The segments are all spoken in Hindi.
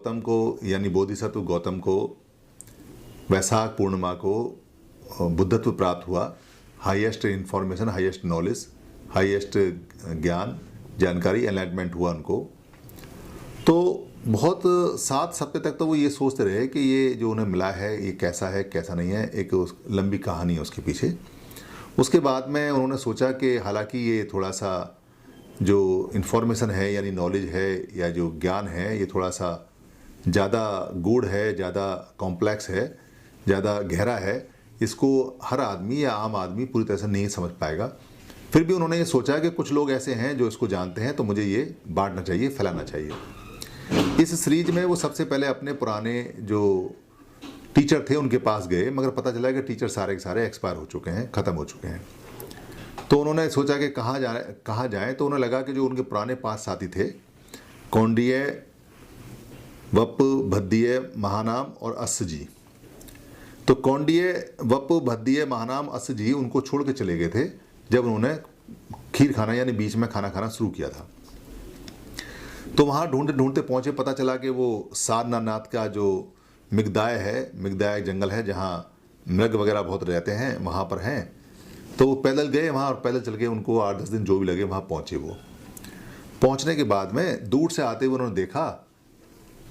गौतम को यानी बोधिसत्व गौतम को वैशाख पूर्णिमा को बुद्धत्व प्राप्त हुआ। Highest information, highest knowledge, highest ज्ञान, जानकारी, एनलाइटमेंट हुआ उनको। तो बहुत 7 सप्ताह तक तो वो ये सोचते रहे कि ये जो उन्हें मिला है ये कैसा है कैसा नहीं है, एक लंबी कहानी है उसके पीछे। उसके बाद में उन्होंने सोचा कि हालांकि ये थोड़ा सा जो इन्फॉर्मेशन है यानी नॉलेज है या जो ज्ञान है ये थोड़ा सा ज़्यादा गूढ़ है, ज़्यादा कॉम्प्लेक्स है, ज़्यादा गहरा है, इसको हर आदमी या आम आदमी पूरी तरह से नहीं समझ पाएगा। फिर भी उन्होंने ये सोचा कि कुछ लोग ऐसे हैं जो इसको जानते हैं, तो मुझे ये बांटना चाहिए, फैलाना चाहिए। इस सीरीज में वो सबसे पहले अपने पुराने जो टीचर थे उनके पास गए, मगर पता चला कि टीचर सारे के सारे एक्सपायर हो चुके हैं, ख़त्म हो चुके हैं। तो उन्होंने सोचा कि कहाँ जाएं, तो उन्हें लगा कि जो उनके पुराने 5 साथी थे, कौंडिन्य, वप, भद्दीय, महानाम और अस्य जी। तो कौंडिन्य, वप, भद्दीय, महानाम, अस्य जी उनको छोड़ के चले गए थे जब उन्होंने खीर खाना यानी बीच में खाना खाना शुरू किया था। तो वहाँ ढूंढते ढूंढते पहुँचे, पता चला कि वो सारनाथ का जो मिगदाय है, मिगदाय जंगल है जहाँ मृग वगैरह बहुत रहते हैं, वहाँ पर हैं। तो वो पैदल गए वहाँ और पैदल चल के उनको 8-10 दिन जो भी लगे वहाँ पहुँचे। वो पहुँचने के बाद में दूर से आते हुए उन्होंने देखा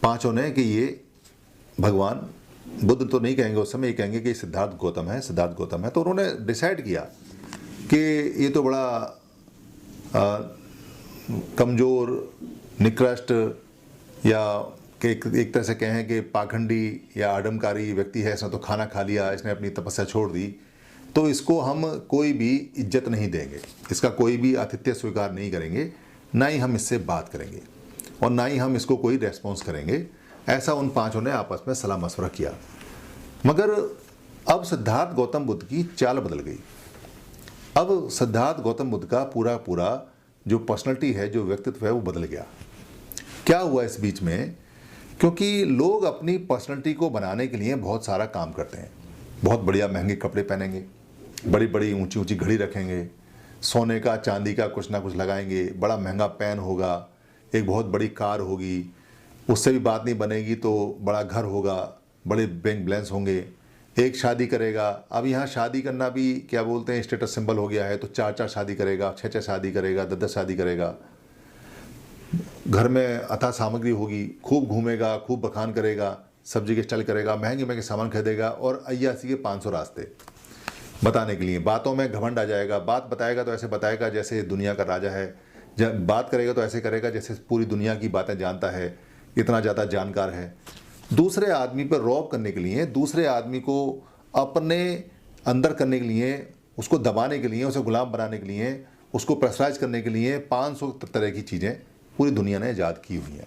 पांचों ने कि ये भगवान बुद्ध तो नहीं कहेंगे उस समय, ये कहेंगे कि सिद्धार्थ गौतम है, सिद्धार्थ गौतम है। तो उन्होंने डिसाइड किया कि ये तो बड़ा कमज़ोर, निकृष्ट या कि एक तरह से कहें कि पाखंडी या आडमकारी व्यक्ति है, इसने तो खाना खा लिया, इसने अपनी तपस्या छोड़ दी, तो इसको हम कोई भी इज्जत नहीं देंगे, इसका कोई भी आतिथ्य स्वीकार नहीं करेंगे, ना ही हम इससे बात करेंगे और ना ही हम इसको कोई रेस्पॉन्स करेंगे। ऐसा उन पांचों ने आपस में सलाह मशवरा किया। मगर अब सिद्धार्थ गौतम बुद्ध की चाल बदल गई। अब सिद्धार्थ गौतम बुद्ध का पूरा जो पर्सनैलिटी है, जो व्यक्तित्व है, वो बदल गया। क्या हुआ इस बीच में? क्योंकि लोग अपनी पर्सनैलिटी को बनाने के लिए बहुत सारा काम करते हैं। बहुत बढ़िया महंगे कपड़े पहनेंगे, बड़ी बड़ी ऊंची ऊंची घड़ी रखेंगे, सोने का चांदी का कुछ ना कुछ लगाएंगे, बड़ा महंगा पेन होगा, एक बहुत बड़ी कार होगी, उससे भी बात नहीं बनेगी तो बड़ा घर होगा, बड़े बैंक बैलेंस होंगे, एक शादी करेगा। अब यहाँ शादी करना भी क्या बोलते हैं, स्टेटस सिंबल हो गया है। तो 4-4 शादी करेगा, 6-6 शादी करेगा, 10-10 शादी करेगा। घर में अथाह सामग्री होगी, खूब घूमेगा, खूब बखान करेगा, सब्जी के स्टाइल करेगा, महंगे महंगे सामान खरीदेगा और अय्यासी के 500 रास्ते बताने के लिए। बातों में घमंड आ जाएगा, बात बताएगा तो ऐसे बताएगा जैसे दुनिया का राजा है, जब बात करेगा तो ऐसे करेगा जैसे पूरी दुनिया की बातें जानता है, इतना ज़्यादा जानकार है। दूसरे आदमी पर रौब करने के लिए, दूसरे आदमी को अपने अंदर करने के लिए, उसको दबाने के लिए, उसे गुलाम बनाने के लिए, उसको प्रेशराइज करने के लिए 500 तरह की चीज़ें पूरी दुनिया ने ईजाद की हुई हैं।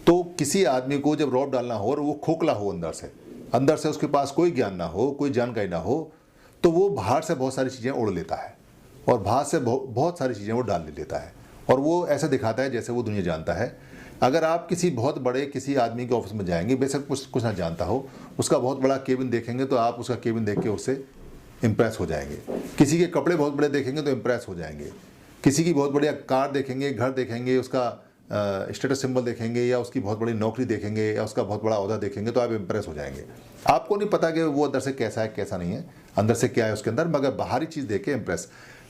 तो किसी आदमी को जब रौब डालना हो और वो खोखला हो अंदर से उसके पास कोई ज्ञान ना हो, कोई जानकारी ना हो, तो वो बाहर से बहुत सारी चीज़ें ओढ़ लेता है और बाहर से बहुत सारी चीज़ें वो डाल लेता है और वो ऐसे दिखाता है जैसे वो दुनिया जानता है। अगर आप किसी बहुत बड़े किसी आदमी के ऑफिस में जाएंगे, बेशक कुछ ना जानता हो, उसका बहुत बड़ा केबिन देखेंगे तो आप उसका केबिन देख के उससे इम्प्रेस हो जाएंगे। किसी के कपड़े बहुत बड़े देखेंगे तो इम्प्रेस हो जाएंगे। किसी की बहुत बढ़िया कार देखेंगे, घर देखेंगे, उसका स्टेटस सिंबल देखेंगे या उसकी बहुत बड़ी नौकरी देखेंगे या उसका बहुत बड़ा ओहदा देखेंगे तो आप इम्प्रेस हो जाएंगे। आपको नहीं पता कि वो अंदर से कैसा है कैसा नहीं है, अंदर से क्या है उसके अंदर, मगर बाहरी चीज़ देख के इम्प्रेस।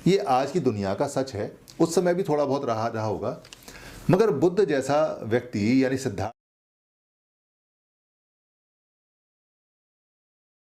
ये आज की दुनिया का सच है, उस समय भी थोड़ा बहुत रहा होगा। मगर बुद्ध जैसा व्यक्ति यानी सिद्धार्थ